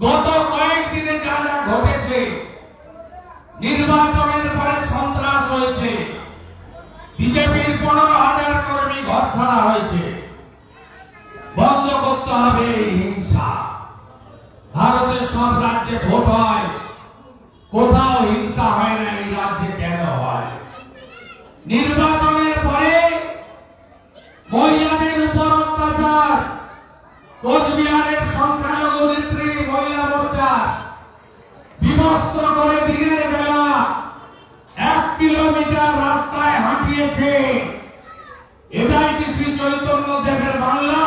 গত কয়েকদিনে যা যা ঘটেছে, নির্বাচনের পরে সন্ত্রাস হয়েছে, বিজেপির 15,000 কর্মী ঘর ছাড়া হয়েছে। বন্ধ করতে হবে এই হিংসা। ভারতের সব রাজ্যে ভোট হয়, কোথাও হিংসা হয় না, এই রাজ্যে কেন হয়? নির্বাচনের পরে মহিলাদের উপর অত্যাচার, কোচবিহারের সংখ্যালঘু নেত্রী মহিলা মোর্চা বিবস্ত্র করে দিনের বেলা 1 কিলোমিটার রাস্তায় হাঁটিয়েছে। এটাই কি শ্রী চৈতন্য দেবের বাংলা?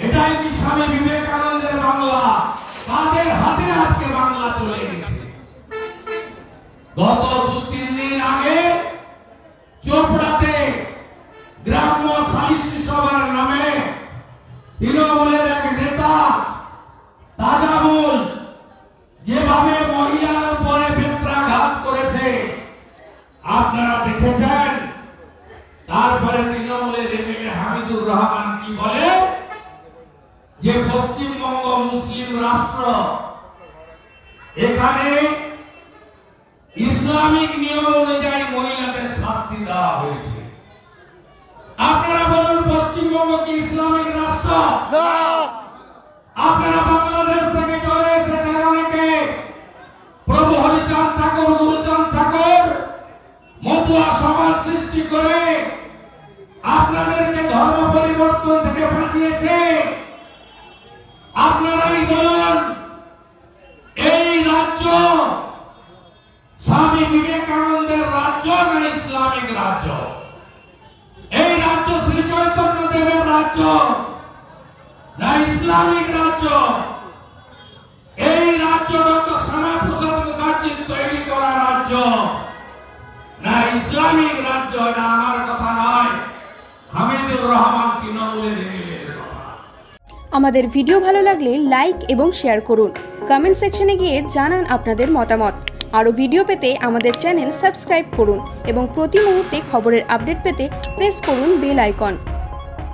এটাই কি স্বামী বিবেকানন্দের বাংলা? তাদের হাতে আজকে বাংলা চলে গেছে। গত 2-3 দিন আগে চোপড়াতে গ্রাম্য সালিসি সভার নামে তৃণমূলের এক নেতা তাজামুল যেভাবে মহিলার উপরে বেত্রাঘাত করেছে আপনারা দেখেছেন। তারপরে তৃণমূলের এমএলএ হামিদুর রহমান কি বলে যে পশ্চিমবঙ্গ মুসলিম রাষ্ট্র, এখানে ইসলামিক নিয়ম অনুযায়ী মহিলাদের শাস্তি দেওয়া হয়েছে। আপনারা বলুন, পশ্চিমবঙ্গ কি ইসলামিক রাষ্ট্র? আপনারা বাংলাদেশ থেকে চলে এসেছেন অনেকে, প্রভু হরিচাঁদ ঠাকুর, গুরুচাঁদ ঠাকুর মতুয়া সমাজ সৃষ্টি করে আপনাদেরকে ধর্ম পরিবর্তন থেকে বাঁচিয়েছে। আপনারাই বলুন, এই রাজ্য স্বামী বিবেকানন্দের রাজ্য না ইসলামিক রাজ্য? এই রাজ্য শ্রী চৈতন্য দেবের রাজ্য না ইসলামিক রাজ্য? এই রাজ্য ডক্টর শ্যামাপ্রসাদ মুখার্জির তৈরি করা রাজ্য না ইসলামিক রাজ্য? এটা আমার কথা নয়, হামিদুর রহমান তৃণমূলের এমএলএর কথা। আমাদের ভিডিও ভালো লাগলে লাইক এবং শেয়ার করুন। কমেন্ট সেকশনে গিয়ে জানান আপনাদের মতামত। আরও ভিডিও পেতে আমাদের চ্যানেল সাবস্ক্রাইব করুন এবং প্রতি মুহূর্তে খবরের আপডেট পেতে প্রেস করুন বেল আইকন।